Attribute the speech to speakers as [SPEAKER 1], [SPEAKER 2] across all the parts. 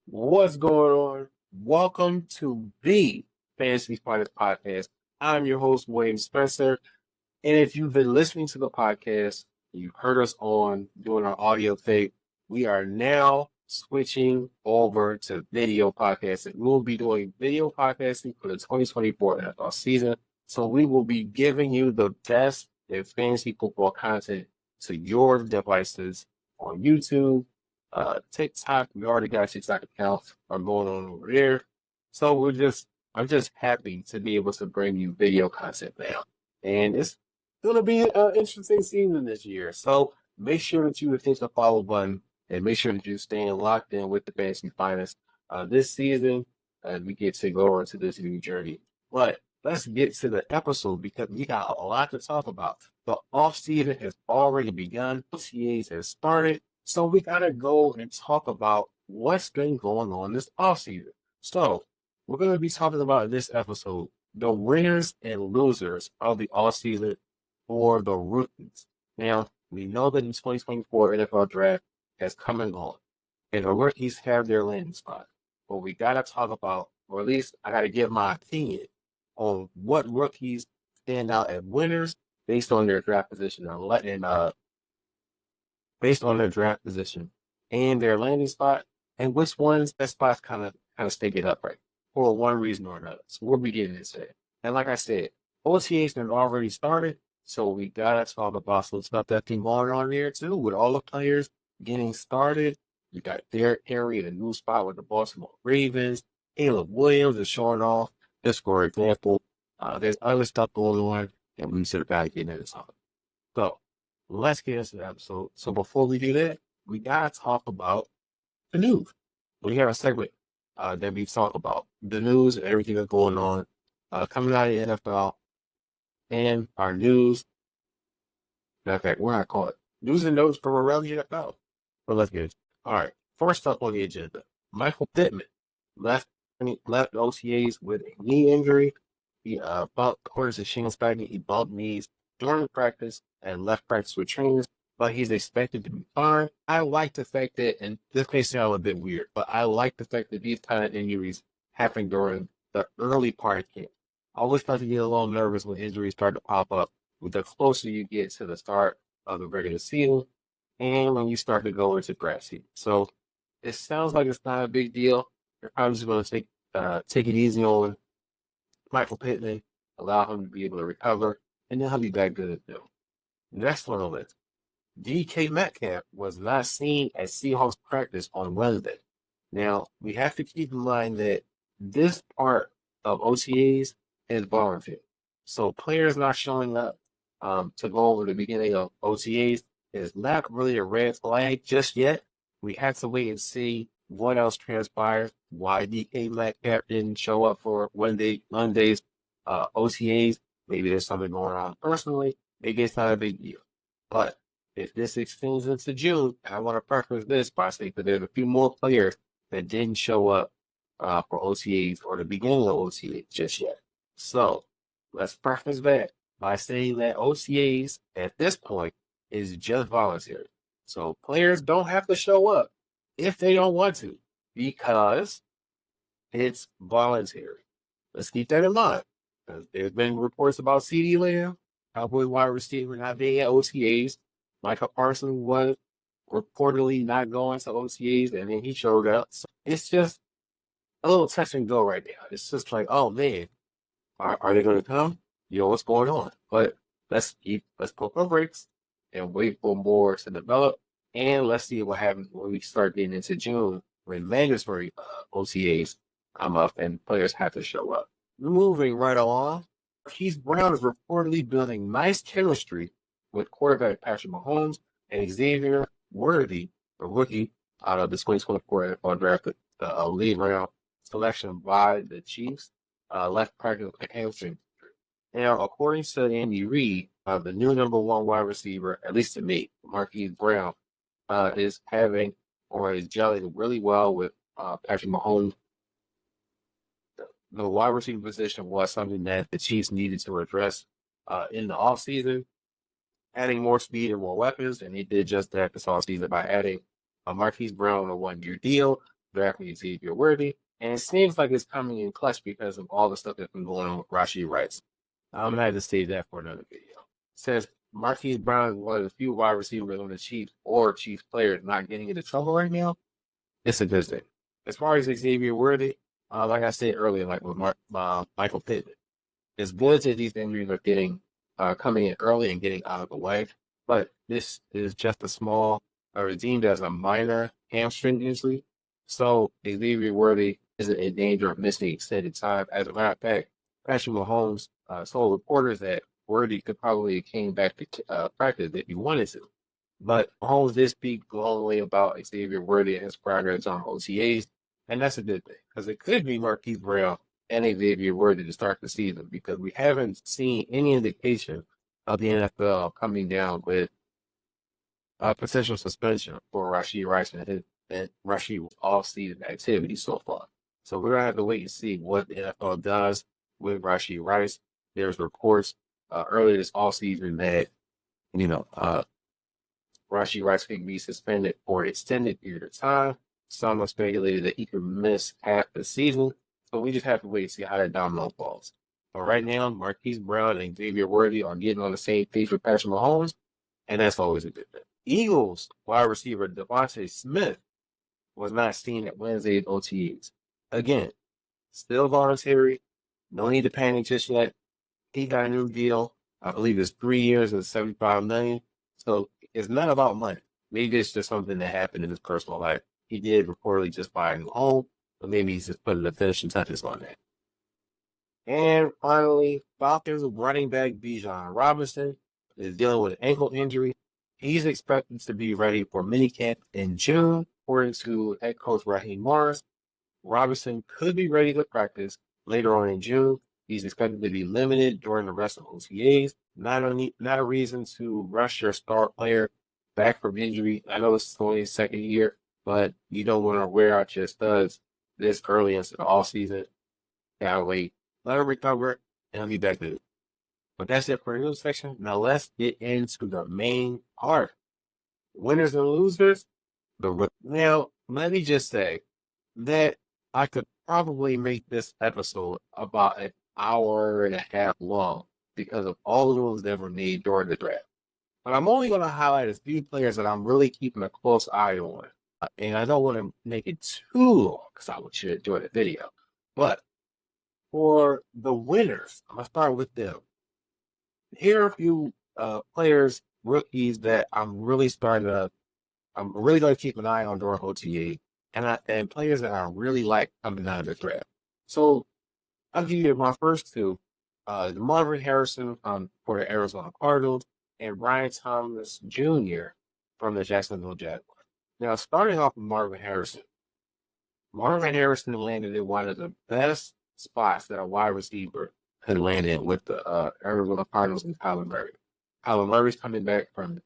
[SPEAKER 1] What's going on? Welcome to the Fantasy Finest Podcast. I'm your host, William Spencer. And if you've been listening to the podcast, you've heard us on doing our audio tape, we are now switching over to video podcasting. We will be doing video podcasting for the 2024 NFL season. So we will be giving you the best in fantasy football content to your devices on YouTube, TikTok. We already got TikTok accounts are going on over there. So I'm just happy to be able to bring you video content now. And it's going to be an interesting season this year. So make sure that you hit the follow button and make sure that you're staying locked in with the Fantasy Finest this season as we get to go into this new journey. But let's get to the episode because we got a lot to talk about. The offseason has already begun. OTAs has started. So we got to go and talk about what's been going on this offseason. So we're going to be talking about in this episode the winners and losers of the offseason for the rookies. Now, we know that the 2024 NFL draft has come and gone, and the rookies have their landing spot. But we got to talk about, or at least I got to give my opinion on what rookies stand out as winners based on their draft position based on their draft position and their landing spot, and which ones that spots kind of stay it upright for one reason or another. So we'll be getting into it. And like I said, OTAs have already started, so we gotta talk about some stuff that's been going on there too, with all the players getting started. You got Derrick Henry in a new spot with the Baltimore Ravens. Caleb Williams is showing off. Just for example, there's other stuff going on that we should have getting into this. So let's get into the episode. So before we do that, we gotta talk about the news. We have a segment that we talk about the news and everything that's going on coming out of the NFL and our news. Matter of fact, what I call it, news and notes from around the NFL. But let's get it. All right. First up on the agenda, Michael Pittman left OTAs with a knee injury. He according to Shane Spagnuolo, he bumped knees during practice and left practice with trainers, but he's expected to be fine. I like the fact that, and this may sound a bit weird, but I like the fact that these kind of injuries happen during the early part of camp. I always start to get a little nervous when injuries start to pop up with the closer you get to the start of the regular season and when you start to go into draft season. So it sounds like it's not a big deal. You're probably just going to take it easy on Michael Pittman, allow him to be able to recover, and then he'll be back good too. Next on the list, DK Metcalf was not seen at Seahawks practice on Wednesday. Now, we have to keep in mind that this part of OTAs is voluntary. So players not showing up to go over the beginning of OTAs is not really a red flag just yet. We have to wait and see what else transpires, why DK Metcalf didn't show up for Monday's OTAs. Maybe there's something going on personally. Maybe it's not a big deal. But if this extends into June, I want to preface this by saying that there's a few more players that didn't show up for OTAs or the beginning of OTAs just yet. So let's preface that by saying that OTAs at this point is just voluntary. So players don't have to show up if they don't want to because it's voluntary. Let's keep that in mind. There's been reports about CeeDee Lamb, Cowboys wide receiver, not being at OTAs. Michael Parsons was reportedly not going to OTAs, and then he showed up. So it's just a little touch and go right now. It's just like, oh man, are they going to come? You know what's going on. But let's pump our brakes and wait for more to develop. And let's see what happens when we start getting into June when mandatory OTAs come up and players have to show up. Moving right along, Keith Brown is reportedly building nice chemistry with quarterback Patrick Mahomes and Xavier Worthy, a rookie out of the 2024 NFL draft, lead round selection by the Chiefs, left practice with a hamstring. Now, according to Andy Reid, the new number one wide receiver, at least to me, Marquise Brown, is having or is gelling really well with Patrick Mahomes. The wide receiver position was something that the Chiefs needed to address in the offseason, adding more speed and more weapons, and he did just that this offseason by adding Marquise Brown on a one-year deal. drafting Xavier Worthy, and it seems like it's coming in clutch because of all the stuff that's been going on with Rashee Rice. I'm gonna have to save that for another video. It says Marquise Brown is one of the few wide receivers on the Chiefs or Chiefs players not getting into trouble right now. It's a good thing. As far as Xavier Worthy, like I said earlier, like with Michael Pittman, it's good that these injuries are getting coming in early and getting out of the way. But this is just a small, deemed as a minor hamstring injury. So Xavier Worthy isn't in danger of missing extended time. As a matter of fact, Patrick Mahomes told reporters that Worthy could probably came back to practice if he wanted to. But Mahomes did speak glowingly about Xavier Worthy and his progress on OTAs, and that's a good thing because it could be Marquise Brown and Xavier Worthy to start the season because we haven't seen any indication of the NFL coming down with a potential suspension for Rashee Rice and Rashee off-season activity so far. So we're gonna have to wait and see what the NFL does with Rashee Rice. There's reports earlier this offseason that Rashee Rice could be suspended for an extended period of time. Some have speculated that he could miss half the season. So we just have to wait and see how that domino falls. But right now, Marquise Brown and Xavier Worthy are getting on the same page with Patrick Mahomes, and that's always a good thing. Eagles wide receiver Devontae Smith was not seen at Wednesday's OTAs. Again, still voluntary. No need to panic just yet. He got a new deal. I believe it's 3 years and $75 million. So it's not about money. Maybe it's just something that happened in his personal life. He did reportedly just buy a new home, but maybe he's just putting the finishing touches on that. And finally, Falcons running back Bijan Robinson is dealing with an ankle injury. He's expected to be ready for minicamp in June, according to head coach Raheem Morris. Robinson could be ready to practice later on in June. He's expected to be limited during the rest of OTAs. Not a reason to rush your star player back from injury. I know it's only his second year, but you don't want to wear out your studs this early into the offseason. Gotta wait. Let him recover, and he'll be back to it. But that's it for the news section. Now let's get into the main part. Winners and losers. Now, let me just say that I could probably make this episode about an hour and a half long because of all the moves that were made during the draft. But I'm only going to highlight a few players that I'm really keeping a close eye on. And I don't want to make it too long because I want you to enjoy the video. But for the winners, I'm going to start with them. Here are a few players, rookies that I'm really going to keep an eye on during OTA, and players that I really like coming out of the draft. So I'll give you my first two: Marvin Harrison for the Arizona Cardinals and Brian Thomas Jr. from the Jacksonville Jaguars. Now, starting off with Marvin Harrison. Marvin Harrison landed in one of the best spots that a wide receiver could land in with the Arizona Cardinals and Kyler Murray. Kyler Murray's coming back from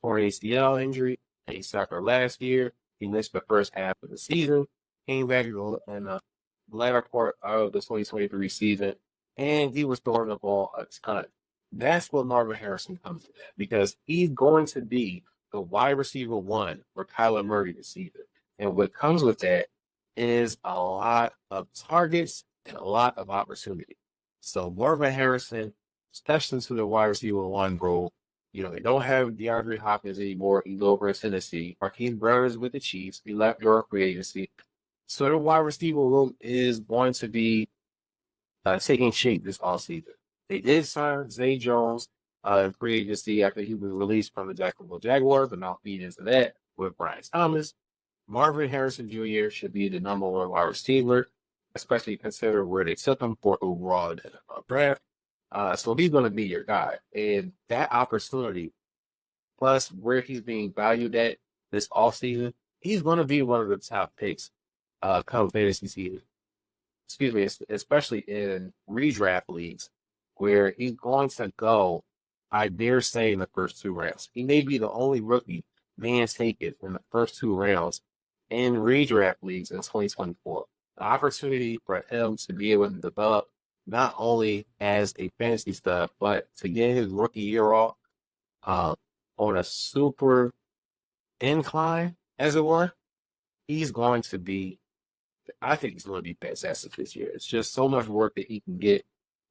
[SPEAKER 1] torn ACL injury. He suffered last year. He missed the first half of the season. Came back in the latter part of the 2023 season, and he was throwing the ball a ton. That's what Marvin Harrison comes to, because he's going to be the wide receiver one for Kyler Murray this season. And what comes with that is a lot of targets and a lot of opportunity. So Marvin Harrison steps into the wide receiver one role. They don't have DeAndre Hopkins anymore. He's over in Tennessee. Marquise Brown is with the Chiefs. He left during free agency. So the wide receiver room is going to be taking shape this offseason. They did sign Zay Jones in free agency after he was released from the Jacksonville Jaguars, and I'll feed into that with Brian Thomas. Marvin Harrison Jr. should be the number one wide receiver, especially considering where they took him for overall in the NFL draft. So he's going to be your guy. And that opportunity, plus where he's being valued at this offseason, he's going to be one of the top picks come fantasy season. Excuse me, especially in redraft leagues where he's going to go, I dare say, in the first 2 rounds. He may be the only rookie man taken in the first 2 rounds in redraft leagues in 2024. The opportunity for him to be able to develop not only as a fantasy stud, but to get his rookie year off on a super incline, as it were, he's going to be, I think he's going to be fantastic this year. It's just so much work that he can get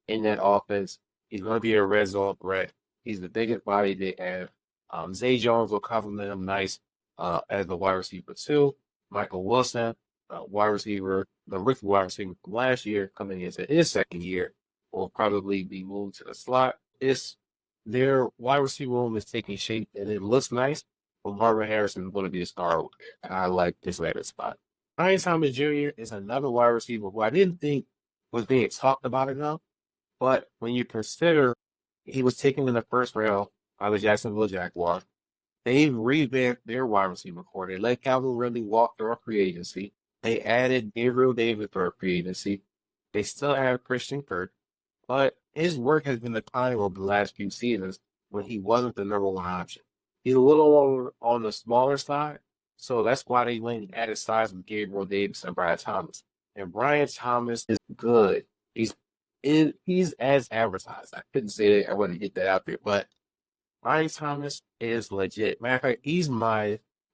[SPEAKER 1] in that offense. He's going to be a red zone threat. He's the biggest body they have. Zay Jones will complement him nice as the wide receiver too. Michael Wilson, wide receiver, the rookie wide receiver from last year, coming into his second year, will probably be moved to the slot. Their wide receiver room is taking shape and it looks nice. But Marvin Harrison is going to be a star. I like this later spot. Brian Thomas Jr. is another wide receiver who I didn't think was being talked about enough. But when you consider he was taken in the first round by the Jacksonville Jaguars, they've revamped their wide receiver core. They let Calvin Ridley walk through a free agency. They added Gabriel Davis through a free agency. They still have Christian Kirk, but his work has been declining over the last few seasons when he wasn't the number one option. He's a little on the smaller side, so that's why they went and added size with Gabriel Davis and Brian Thomas. And Brian Thomas is good. He's as advertised. I couldn't say that. I wouldn't get that out there, but Brian Thomas is legit. Matter of fact,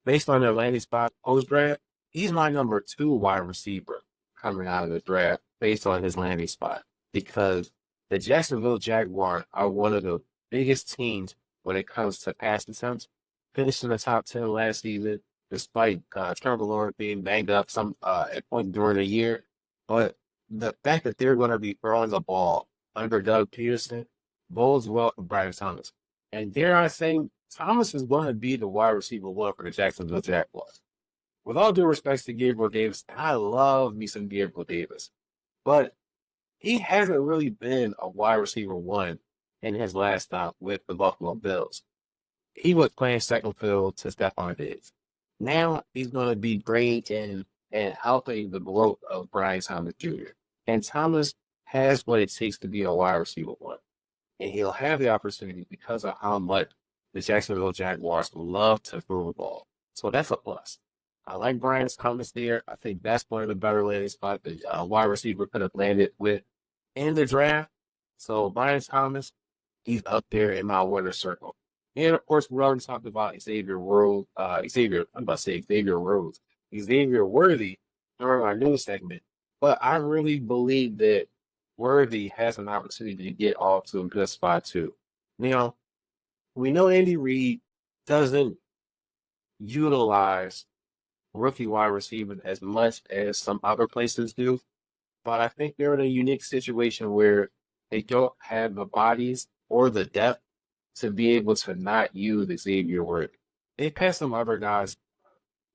[SPEAKER 1] based on their landing spot post draft, he's my number 2 wide receiver coming out of the draft based on his landing spot because the Jacksonville Jaguars are one of the biggest teams when it comes to pass attempts. Finished in the top 10 last season, despite Trevor Lawrence being banged up at point during the year. But the fact that they're going to be throwing the ball under Doug Peterson bodes well for Brian Thomas. And dare I say, Thomas is going to be the wide receiver 1 for the Jacksonville Jaguars. With all due respect to Gabriel Davis, I love me some Gabriel Davis. But he hasn't really been a wide receiver 1 in his last stop with the Buffalo Bills. He was playing second field to Stephon Diggs. Now he's going to be great and helping the growth of Brian Thomas Jr. And Thomas has what it takes to be a wide receiver 1. And he'll have the opportunity because of how much the Jacksonville Jaguars love to throw the ball. So that's a plus. I like Brian Thomas there. I think that's one of the better landing spots the wide receiver could have landed with in the draft. So Brian Thomas, he's up there in my winner circle. And of course, we already talked about Xavier Worthy during our news segment. But I really believe that Worthy has an opportunity to get off to a good spot too. Now, we know Andy Reid doesn't utilize rookie wide receivers as much as some other places do, but I think they're in a unique situation where they don't have the bodies or the depth to be able to not use Xavier Worthy. They passed some other guys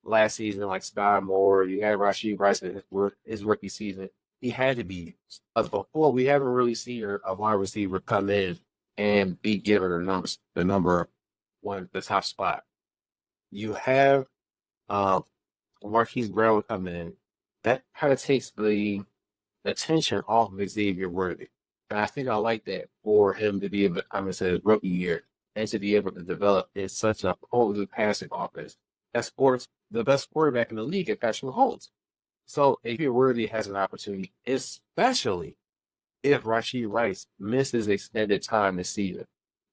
[SPEAKER 1] last season, like Sky Moore. You had Rashee Rice in his rookie season. He had to be used. But before, we haven't really seen a wide receiver come in and be given the number 1, the top spot. You have Marquise Brown coming in. That kind of takes the attention off of Xavier Worthy. And I think I like that for him to be able to come into his rookie year and to be able to develop in such a potent passing offense that sports the best quarterback in the league at Patrick Mahomes. So Xavier Worthy has an opportunity, especially if Rashee Rice misses extended time this season.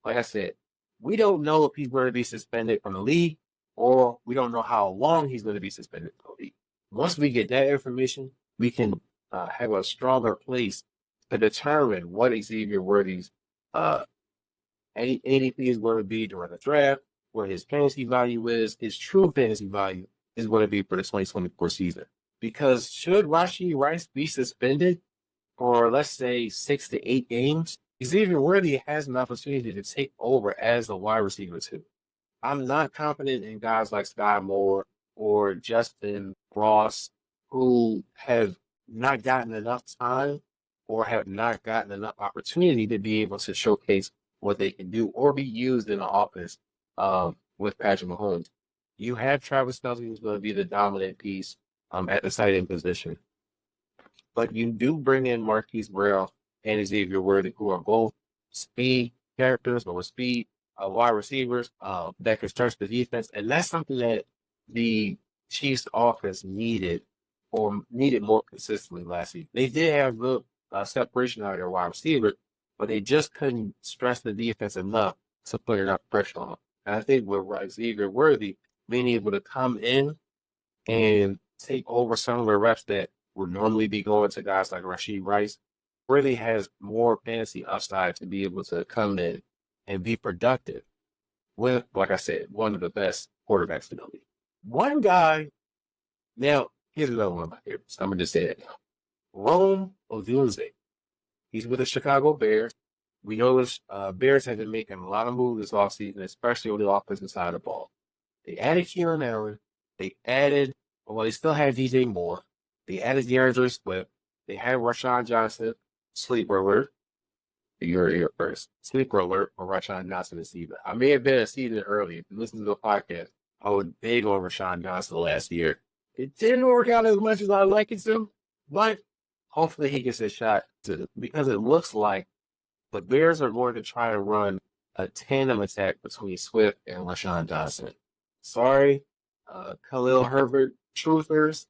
[SPEAKER 1] Like I said, we don't know if he's going to be suspended from the league or we don't know how long he's going to be suspended from the league. Once we get that information, we can have a stronger place to determine what Xavier Worthy's ADP is going to be during the draft, what his fantasy value is, his true fantasy value is going to be for the 2024 season. Because should Rashee Rice be suspended for, let's say, 6 to 8 games, Xavier Worthy has an opportunity to take over as a wide receiver too. I'm not confident in guys like Sky Moore or Justin Ross who have not gotten enough time or have not gotten enough opportunity to be able to showcase what they can do or be used in the offense with Patrick Mahomes. You have Travis Kelce, who's going to be the dominant piece at the tight end position. But you do bring in Marquise Brown and Xavier Worthy, who are both speed characters, but with speed, wide receivers that can stretch the defense. And that's something that the Chiefs offense needed more consistently last season. They did have good separation out of their wide receiver, but they just couldn't stress the defense enough to put enough pressure on them. And I think with Xavier Worthy being able to come in and take over some of the reps that would normally be going to guys like Rashid Rice, really has more fantasy upside to be able to come in and be productive with, like I said, one of the best quarterbacks in the league. One guy, now, here's another one of my favorites. I'm going to just say it now. Rome Odunze. He's with the Chicago Bears. We know the Bears have been making a lot of moves this offseason, especially on the offensive side of the ball. They added Keenan Allen. They still have DJ Moore. They added DeAndre Swift. They had Rashawn Johnson, sleeper alert. You're first. Sleeper alert for Rashawn Johnson this season. I may have been a season early. If you listen to the podcast, I was big on Rashawn Johnson last year. It didn't work out as much as I like it to, but hopefully he gets a shot because it looks like the Bears are going to try to run a tandem attack between Swift and Rashawn Johnson. Sorry, Khalil Herbert, truthers,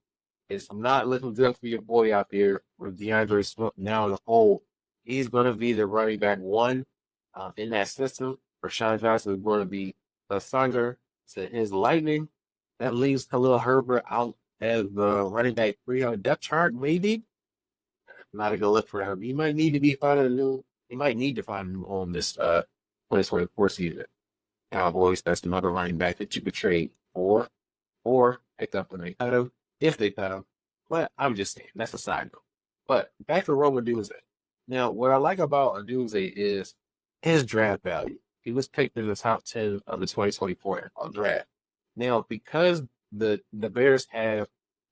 [SPEAKER 1] it's not looking good for your boy out there with DeAndre Swift now in the hole. He's going to be the running back one in that system. Rashawn Johnson is going to be the thunder to his lightning. That leaves Khalil Herbert out as the running back 3 on the depth chart, maybe. Not a good look for him. He might need to find a new home this 2024 season. Cowboys, that's another running back that you could trade for or pick up when they cut him, if they cut him. But I'm just saying, that's a side note. But back to Rome Odunze. Now, what I like about Odunze is his draft value. He was picked in the top 10 of the 2024 draft. Now, because the Bears have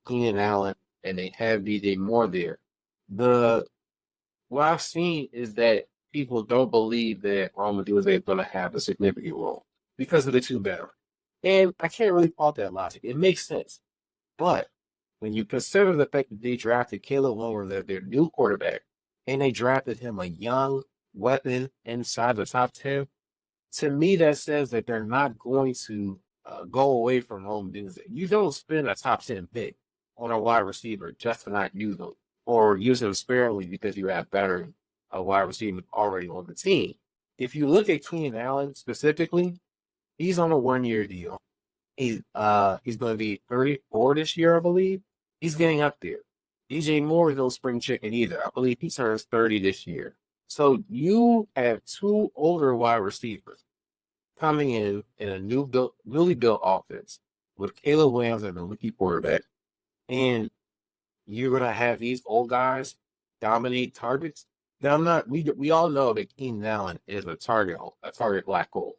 [SPEAKER 1] Keenan Allen and they have DJ Moore there, what I've seen is that people don't believe that Rome Odunze is going to have a significant role because of the two veterans. And I can't really fault that logic. It makes sense. But when you consider the fact that they drafted Caleb Williams as their new quarterback, and they drafted him a young weapon inside the top 10, to me that says that they're not going to go away from Rome Odunze. You don't spend a top 10 pick on a wide receiver just to not use them, or use them sparingly because you have better wide receivers already on the team. If you look at Keenan Allen specifically, he's on a 1-year deal. He's going to be 34 this year, I believe. He's getting up there. DJ Moore is no spring chicken either. I believe he turns 30 this year. So you have 2 older wide receivers coming in a newly built offense with Caleb Williams as a rookie quarterback, and you're gonna have these old guys dominate targets. Now we all know that Keenan Allen is a target black hole.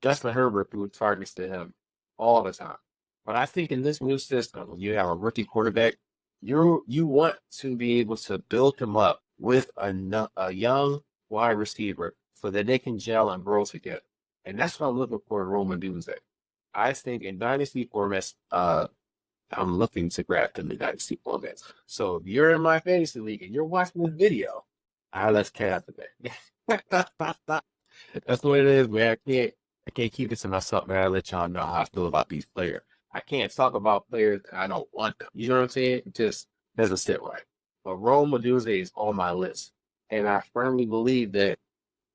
[SPEAKER 1] Justin Herbert threw targets to him all the time. But I think in this new system, when you have a rookie quarterback, you want to be able to build him up with a young wide receiver so that they can gel and grow together. And that's what I'm looking for in Rome Odunze. I think in dynasty formats, I'm looking to grab in the dynasty formats. So if you're in my fantasy league and you're watching this video, let's cat out the bag. That's the way it is, man. I can't keep this to myself, man. I let y'all know how I feel about these players. I can't talk about players that I don't want them. You know what I'm saying? It just doesn't sit right. But Rome Odunze is on my list. And I firmly believe that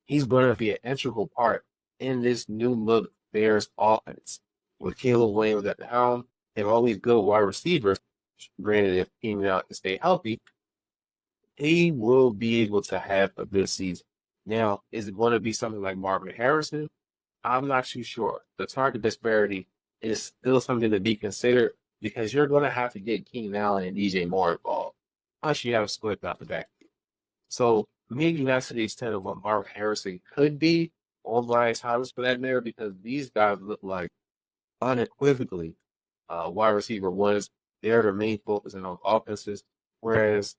[SPEAKER 1] he's going to be an integral part in this new look Bears offense. With Caleb Williams at the helm and all these good wide receivers, granted if Keenan Allen can stay healthy, he will be able to have a good season. Now, is it going to be something like Marvin Harrison? I'm not too sure. The target disparity is still something to be considered because you're going to have to get Keenan Allen and DJ Moore involved. Plus, you have a split out the back. So maybe not to the extent of what Marvin Harrison could be on Brian Thomas for that matter, because these guys look like unequivocally wide receiver ones. They're the main focus in those offenses. Whereas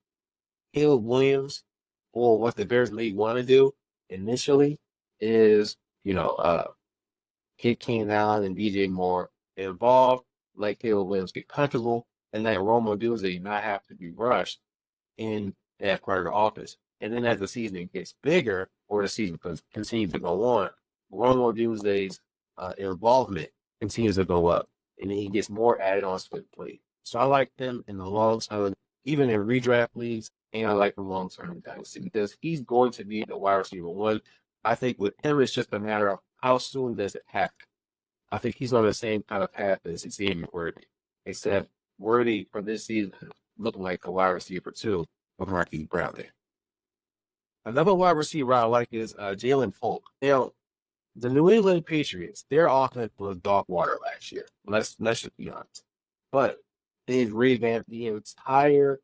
[SPEAKER 1] Caleb Williams, or what the Bears may want to do initially, is get Keenan Allen and DJ Moore involved, let Caleb Williams get comfortable, and let Rome Odunze not have to be rushed in that part of the offense. And then as the season gets bigger, or the season continues to go on, Rome Odunze's involvement continues to go up, and then he gets more added on to the play. So I like him in the long term, even in redraft leagues, and I like him long term in dynasty because he's going to be the wide receiver one. I think with him, it's just a matter of how soon does it happen. I think he's on the same kind of path as Xavier Worthy, except worthy for this season, looking like a wide receiver too, with Marquise Brown there. Another wide receiver I like is Jalen Polk. Now, the New England Patriots, their offense was dog water last year. Let's just be honest. But they've revamped the entire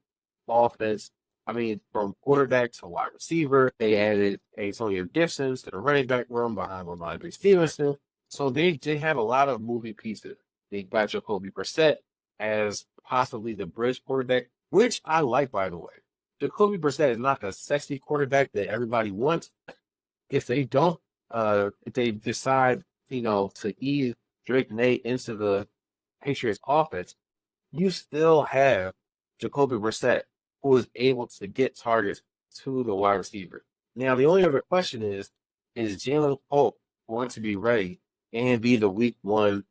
[SPEAKER 1] offense. I mean, from quarterback to wide receiver, they added Antonio Gibson to the running back room behind Ramondre Stevenson. So they have a lot of moving pieces. They got Jacoby Brissett as possibly the bridge quarterback, which I like, by the way. Jacoby Brissett is not the sexy quarterback that everybody wants. If they don't, if they decide, to ease Drake May into the Patriots offense, you still have Jacoby Brissett, who is able to get targets to the wide receiver. Now, the only other question is Jalen Polk going to be ready and be the week one,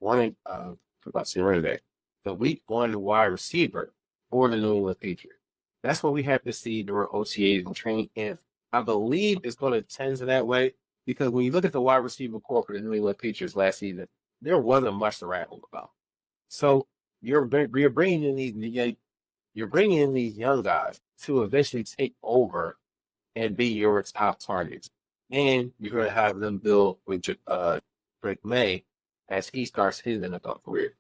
[SPEAKER 1] about to say running back, the week one wide receiver for the New England Patriots? That's what we have to see during OTAs and training camp. I believe it's going to tend to that way because when you look at the wide receiver core for the New England Patriots last season, there wasn't much to rattle about. So you're bringing in these young guys to eventually take over and be your top targets, and you're going to have them build with Drake May as he starts his NFL career.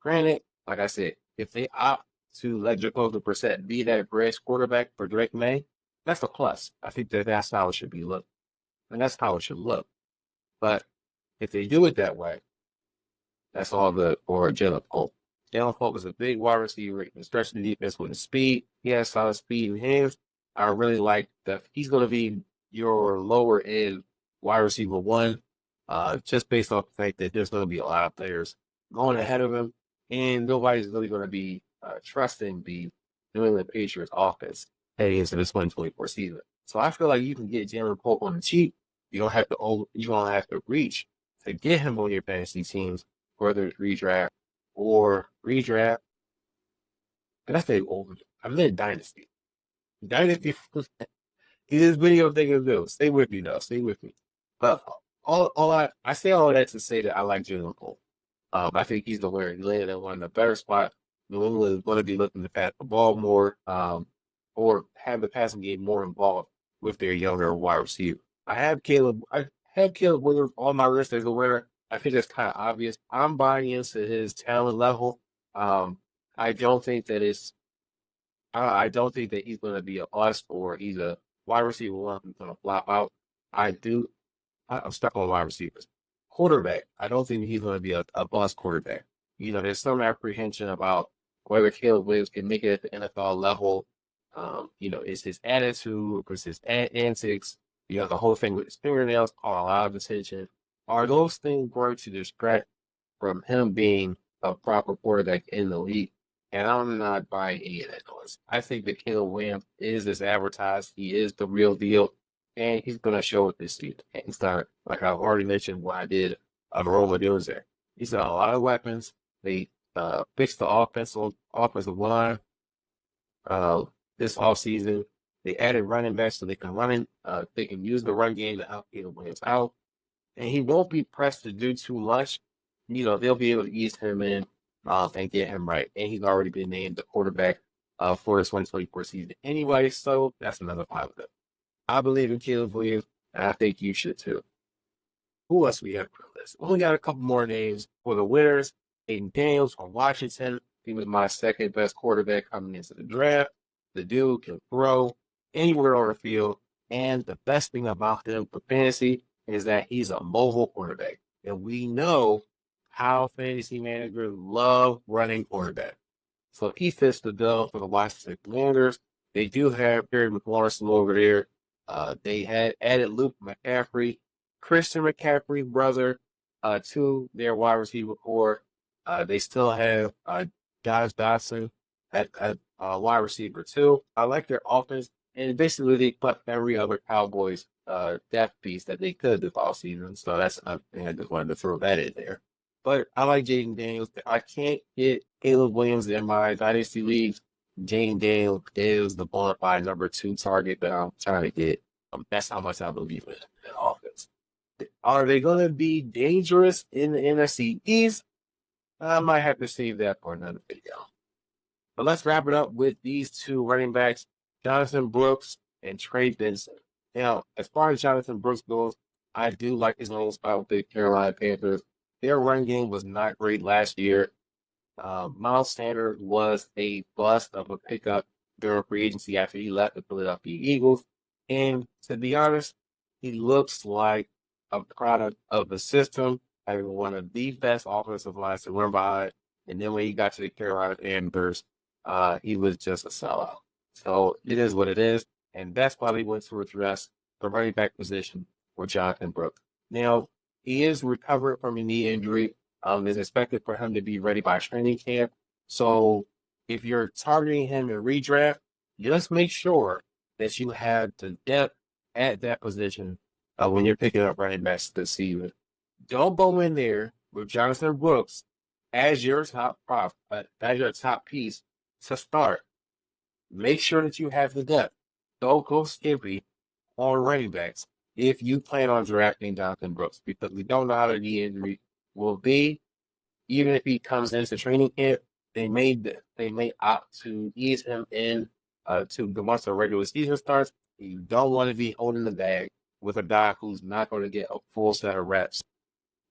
[SPEAKER 1] Granted, like I said, if they opt to let Jacoby Brissett be that bridge quarterback for Drake May, that's a plus. I think that's how it should be looked, and that's how it should look. But if they do it that way, that's all good for Jalen Polk. Jalen Polk is a big wide receiver. He can stretch the defense with his speed. He has solid speed in hands. I really like that. He's going to be your lower end wide receiver one, just based off the fact that there's going to be a lot of players going ahead of him, and nobody's really going to be trusting the New England Patriots offense heading into this 2024 season. So I feel like you can get Jalen Polk on the cheap. You don't have to reach to get him on your fantasy teams, whether it's redraft or redraft. And I say over. I meant dynasty. Dynasty is this video thing to do. Stay with me though. Stay with me. But I say all that to say that I like Jalen Polk. I think he's the winner. He landed in one of the better spots. New England is going to be looking to pass the ball more, or have the passing game more involved with their younger wide receiver. I have Caleb Williams on my list as a winner. I think that's kind of obvious. I'm buying into his talent level. I don't think that I don't think that he's going to be a bust or he's a wide receiver one who's going to flop out. I'm stuck on wide receivers. Quarterback, I don't think he's going to be a bust quarterback. There's some apprehension about whether Caleb Williams can make it at the NFL level. Is his attitude versus his antics, the whole thing with his fingernails caught a lot of attention. Are those things going to distract from him being a proper quarterback in the league? And I'm not buying any of that noise. I think that Caleb Williams is as advertised. He is the real deal. And he's going to show it this season. And start, like I've already mentioned what I did on Roma doing there. He's got a lot of weapons. They fixed the offensive line this offseason. They added running backs so they can use the run game to help Caleb Williams out. And he won't be pressed to do too much. They'll be able to ease him in and get him right. And he's already been named the quarterback for this 2024 season anyway, so that's another positive. I believe in Caleb Williams, and I think you should too. Who else we have on the list? We only got a couple more names for the winners. Aiden Daniels from Washington. He was my second best quarterback coming into the draft. The dude can throw anywhere on the field. And the best thing about him for fantasy is that he's a mobile quarterback. And we know how fantasy managers love running quarterback. So he fits the bill for the Washington Commanders. They do have Terry McLaurin over there. They had added Luke McCaffrey, Christian McCaffrey, brother, to their wide receiver core. They still have Guys Dotson at wide receiver too. I like their offense, and basically they put every other Cowboys depth piece that they could this offseason. So that's I just wanted to throw that in there. But I like Jaden Daniels. I can't get Caleb Williams in my dynasty leagues. Jaden Daniels is the bona fide number 2 target that I'm trying to get. That's how much I believe in the offense. Are they going to be dangerous in the NFC East? I might have to save that for another video. But let's wrap it up with these two running backs, Jonathan Brooks and Trey Benson. Now, as far as Jonathan Brooks goes, I do like his own spot with the Carolina Panthers. Their running game was not great last year. Miles Sanders was a bust of a pickup during free agency after he left the Philadelphia Eagles. And to be honest, he looks like a product of the system, having one of the best offensive lines to run by. And then when he got to the Carolina Panthers, he was just a sellout. So it is what it is. And that's why they went to address the running back position for Jonathan Brooks. Now, he is recovering from a knee injury. It's expected for him to be ready by training camp. So if you're targeting him in redraft, just make sure that you have the depth at that position when you're picking up running backs this season. Don't go in there with Jonathan Brooks as your top as your top piece to start. Make sure that you have the depth. Don't go skimpy on running backs if you plan on drafting Jonathan Brooks, because we don't know how the knee injury will be. Even if he comes into training camp, they may opt to ease him in to the once the regular season starts. You don't want to be holding the bag with a guy who's not going to get a full set of reps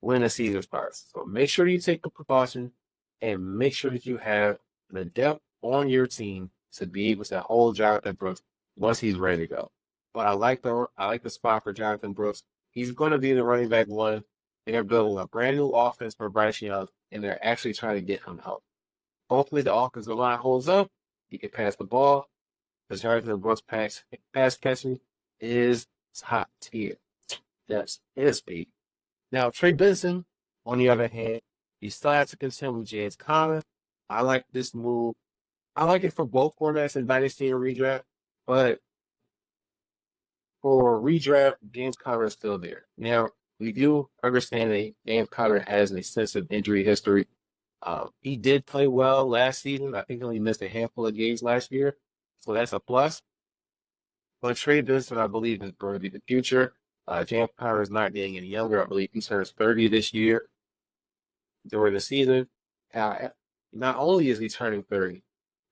[SPEAKER 1] when the season starts. So make sure you take the precaution and make sure that you have the depth on your team to be able to hold Jonathan Brooks once he's ready to go. But I like the spot for Jonathan Brooks. He's going to be the running back one. They're building a brand new offense for Bryce Young, and they're actually trying to get him help. Hopefully the offensive line holds up. He can pass the ball. Because Jonathan Brooks' pass catching is top tier. That's his speed. Now, Trey Benson, on the other hand, he still has to contend with James Conner. I like this move. I like it for both formats in Dynasty and Redraft, but for Redraft, James Conner is still there. Now, we do understand that James Conner has an extensive injury history. He did play well last season. I think he only missed a handful of games last year, so that's a plus. But Trey Benson, I believe, is going to be the future. James Conner is not getting any younger. I believe he turns 30 this year during the season. Not only is he turning 30,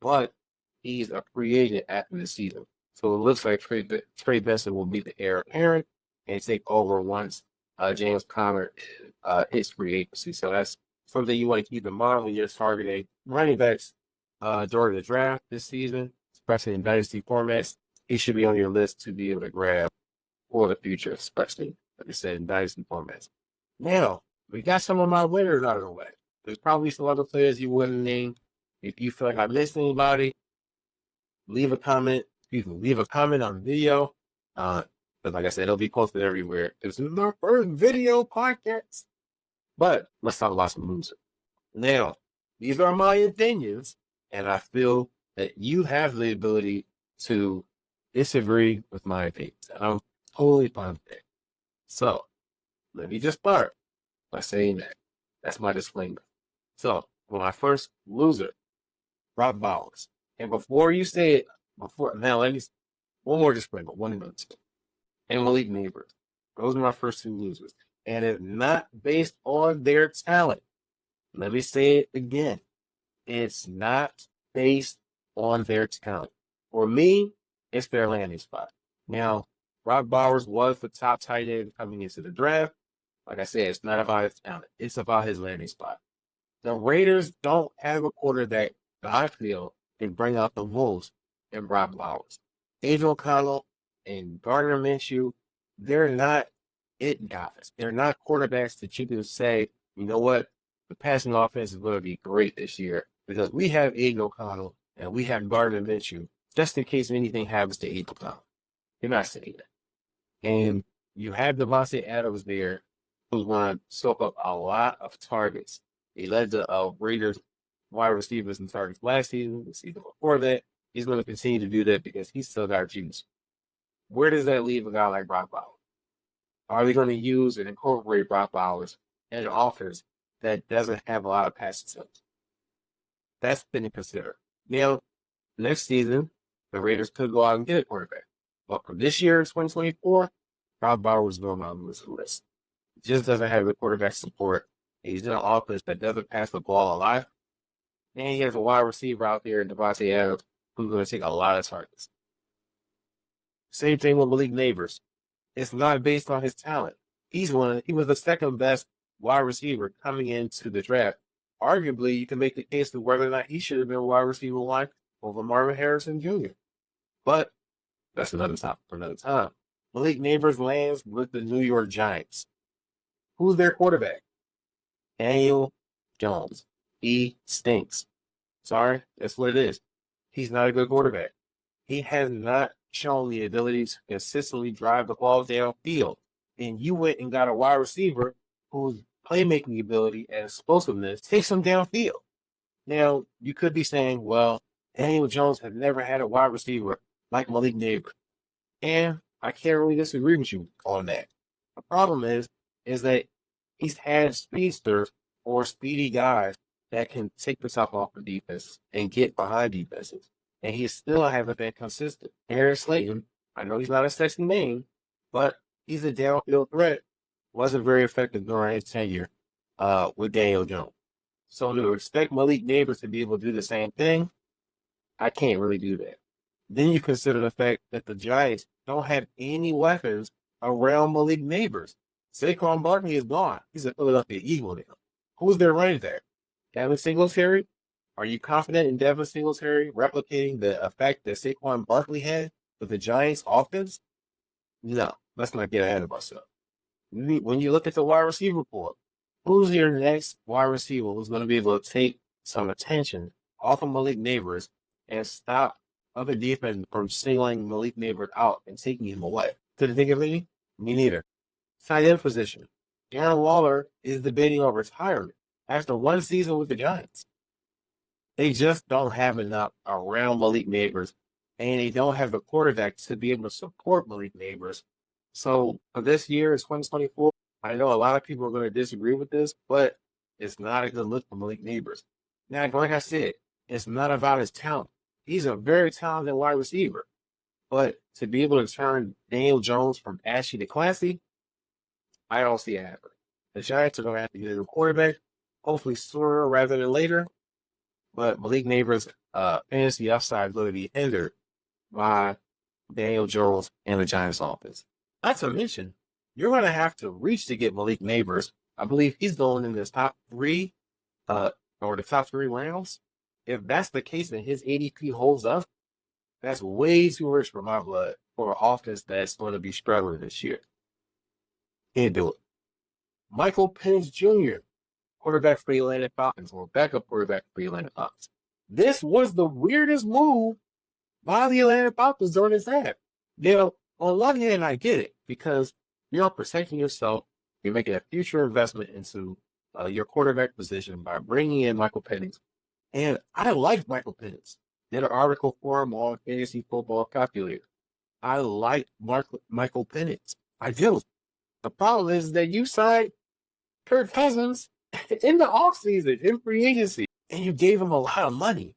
[SPEAKER 1] but he's a free agent after the season. So it looks like Trey Benson will be the heir apparent and take over once James Conner hits free agency. So that's something you want to keep in mind when you're targeting running backs during the draft this season, especially in dynasty formats. He should be on your list to be able to grab for the future, especially, like I said, in dynasty formats. Now, we got some of my winners out of the way. There's probably some other players you wouldn't name. If you feel like I missed anybody, leave a comment. You can leave a comment on the video. But like I said, it'll be posted everywhere. This is our first video podcast. But let's talk about some losers. Now, these are my opinions, and I feel that you have the ability to disagree with my opinions. I'm totally fine with that. So, let me just start by saying that. That's my disclaimer. So, for my first loser, Rob Bowers. And before you say it, let me, one more disclaimer, one and two. And Malik Neighbors. Those are my first two losers. And it's not based on their talent. Let me say it again. It's not based on their talent. For me, it's their landing spot. Now, Rob Bowers was the top tight end coming into the draft. Like I said, it's not about his talent. It's about his landing spot. The Raiders don't have a quarterback that I feel can bring out the most in Rob Bowers. Adrian O'Connell and Gardner Minshew, they're not it guys. They're not quarterbacks that you can say, you know what, the passing offense is going to be great this year because we have Adrian O'Connell and we have Gardner Minshew just in case anything happens to Adrian O'Connell. You're not saying that. And you have Devontae Adams there who's going to soak up a lot of targets. He led the Raiders wide receivers in targets last season, the season before that. He's going to continue to do that because he's still got juice. Where does that leave a guy like Brock Bowers? Are they going to use and incorporate Brock Bowers in an offense that doesn't have a lot of pass attempts? That's been considered. Now, next season, the Raiders could go out and get a quarterback. But for this year, 2024, Brock Bowers is going on the list. Just doesn't have the quarterback support He's in an offense that doesn't pass the ball a lot. And he has a wide receiver out there in Devontae Adams who's going to take a lot of targets. Same thing with Malik Neighbors. It's not based on his talent. He was the second best wide receiver coming into the draft. Arguably, you can make the case to whether or not he should have been wide receiver one over Marvin Harrison Jr. But that's another topic for another time. Malik Neighbors lands with the New York Giants. Who's their quarterback? Daniel Jones. He stinks. Sorry, that's what it is. He's not a good quarterback. He has not shown the ability to consistently drive the ball downfield. And you went and got a wide receiver whose playmaking ability and explosiveness takes him downfield. Now, you could be saying, well, Daniel Jones has never had a wide receiver like Malik Neighbors. And I can't really disagree with you on that. The problem is that he's had speedsters or speedy guys that can take the top off the defense and get behind defenses. And he still haven't been consistent. Aaron Slayton, I know he's not a sexy name, but he's a downfield threat. Wasn't very effective during his tenure with Daniel Jones. So to expect Malik Neighbors to be able to do the same thing, I can't really do that. Then you consider the fact that the Giants don't have any weapons around Malik Neighbors. Saquon Barkley is gone. He's a Philadelphia Eagle now. Who's their running back? Devin Singletary? Are you confident in Devin Singletary replicating the effect that Saquon Barkley had with the Giants offense? No, let's not get ahead of ourselves. When you look at the wide receiver pool, who's your next wide receiver who's going to be able to take some attention off of Malik Neighbors and stop other defense from singling Malik Neighbors out and taking him away? Couldn't think of any? Me neither. Tight end position. Darren Waller is debating on retirement after one season with the Giants. They just don't have enough around Malik Neighbors, and they don't have the quarterback to be able to support Malik Neighbors. So for this year, it's 2024. I know a lot of people are going to disagree with this, but it's not a good look for Malik Neighbors. Now, like I said, it's not about his talent. He's a very talented wide receiver. But to be able to turn Daniel Jones from ashy to classy, I don't see it happening. The Giants are going to have to get a new quarterback, hopefully sooner rather than later. But Malik Neighbors' fantasy upside is going to be hindered by Daniel Jones and the Giants' offense. Not to mention, you're going to have to reach to get Malik Neighbors. I believe he's going in the top three, or the top three rounds. If that's the case and his ADP holds up, that's way too rich for my blood for an offense that's going to be struggling this year. Can't do it. Michael Penix Jr., quarterback for the Atlanta Falcons, or backup quarterback for the Atlanta Falcons. This was the weirdest move by the Atlanta Falcons during this draft. Now, on one hand, I get it, because you're protecting yourself. You're making a future investment into your quarterback position by bringing in Michael Penix. And I like Michael Penix. Did an article for him on Fantasy Football Calculator. I like Michael Penix. I do. The problem is that you signed Kirk Cousins in the offseason, in free agency, and you gave him a lot of money.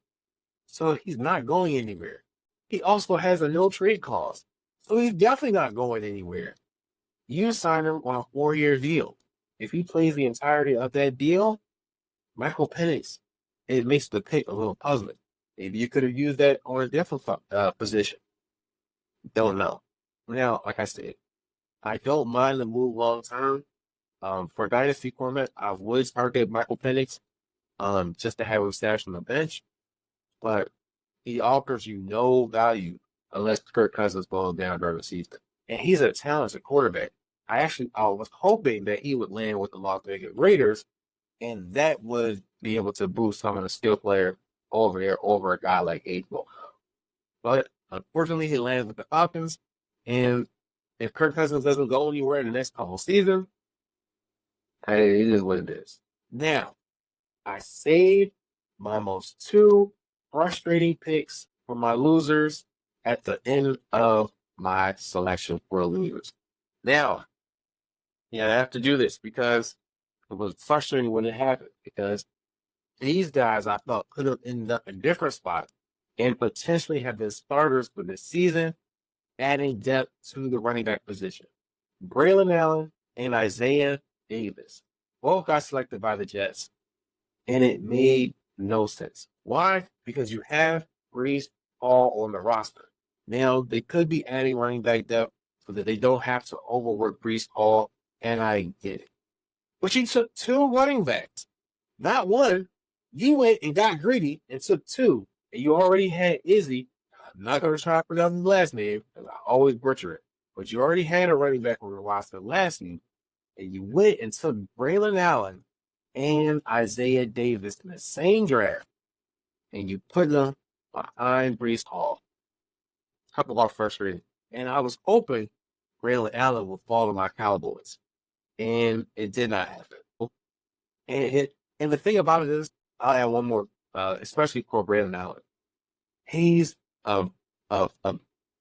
[SPEAKER 1] So he's not going anywhere. He also has a no trade clause. So he's definitely not going anywhere. You signed him on a 4-year deal. If he plays the entirety of that deal, Michael Penix, it makes the pick a little puzzling. Maybe you could have used that on a different position. Don't know. Now, like I said, I don't mind the move long term. For dynasty format, I would target Michael Penix just to have him stashed on the bench. But he offers you no value unless Kirk Cousins goes down during the season. And he's a talented quarterback. I was hoping that he would land with the Las Vegas Raiders, and that would be able to boost some of the skill player over there over a guy like April. But unfortunately, he landed with the Falcons, and if Kirk Cousins doesn't go anywhere in the next couple seasons, it is what it is. Now, I saved my most two frustrating picks for my losers at the end of my selection for losers. Now, I have to do this because it was frustrating when it happened, because these guys I thought could have ended up in different spots and potentially have been starters for this season, adding depth to the running back position. Braylon Allen and Isaiah Davis. both got selected by the Jets, and it made no sense. Why? Because you have Brees Hall on the roster. Now, they could be adding running back depth so that they don't have to overwork Brees Hall, and I get it. But you took two running backs, not one. You went and got greedy and took two, and you already had Izzy. I'm not going to try to pronounce his last name, because I always butcher it. But you already had a running back on your roster last year, and you went and took Braylon Allen and Isaiah Davis in the same draft, and you put them behind Brees Hall. Talk about frustrating. And I was hoping Braylon Allen would fall to my Cowboys, and it did not happen. And the thing about it is, I'll add one more, especially for Braylon Allen. He's um,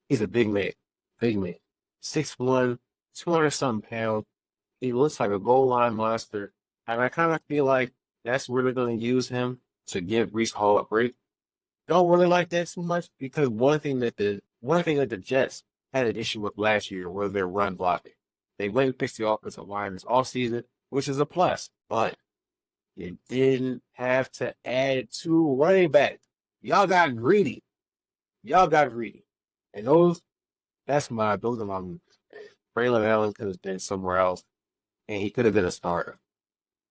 [SPEAKER 1] he's a big man, 6'1", 200 something pounds. He looks like a goal line monster, and I kind of feel like that's where they're going to use him to give Brees Hall a break. Don't really like that too much because one thing that the Jets had an issue with last year was their run blocking. They went and fixed the offensive line this offseason, which is a plus, but you didn't have to add two running backs. Y'all got greedy. And those are my moves. Braylon Allen could have been somewhere else, and he could have been a starter.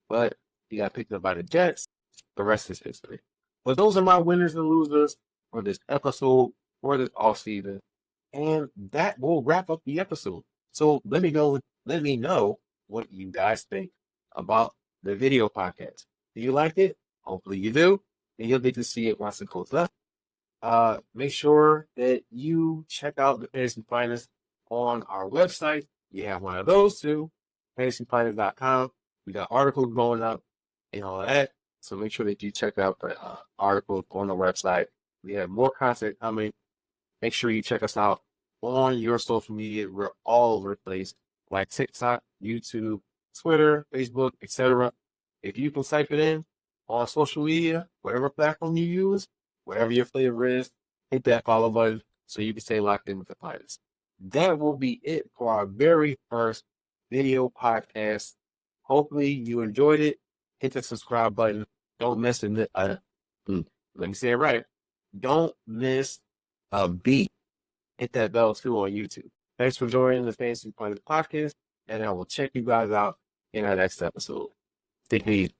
[SPEAKER 1] But he got picked up by the Jets. The rest is history. But those are my winners and losers for this episode, for this offseason. And that will wrap up the episode. So let me know what you guys think about the video podcast. Do you like it? Hopefully you do. And you'll get to see it once it goes up. Make sure that you check out the Phinest Finest on our website. You have one of those too, phinestfinest.com. We got articles going up and all of that. So make sure that you check out the articles on the website. We have more content coming. Make sure you check us out on your social media. We're all over the place, like TikTok, YouTube, Twitter, Facebook, etc. If you can type it in on social media, whatever platform you use, whatever your flavor is, hit that follow button so you can stay locked in with the Phinest. That will be it for our very first video podcast. Hopefully you enjoyed it. Hit the subscribe button. Don't miss let me say it right. Don't miss a beat. Hit that bell too on YouTube. Thanks for joining the Fantasy Phinest podcast, and I will check you guys out in our next episode. Take it easy.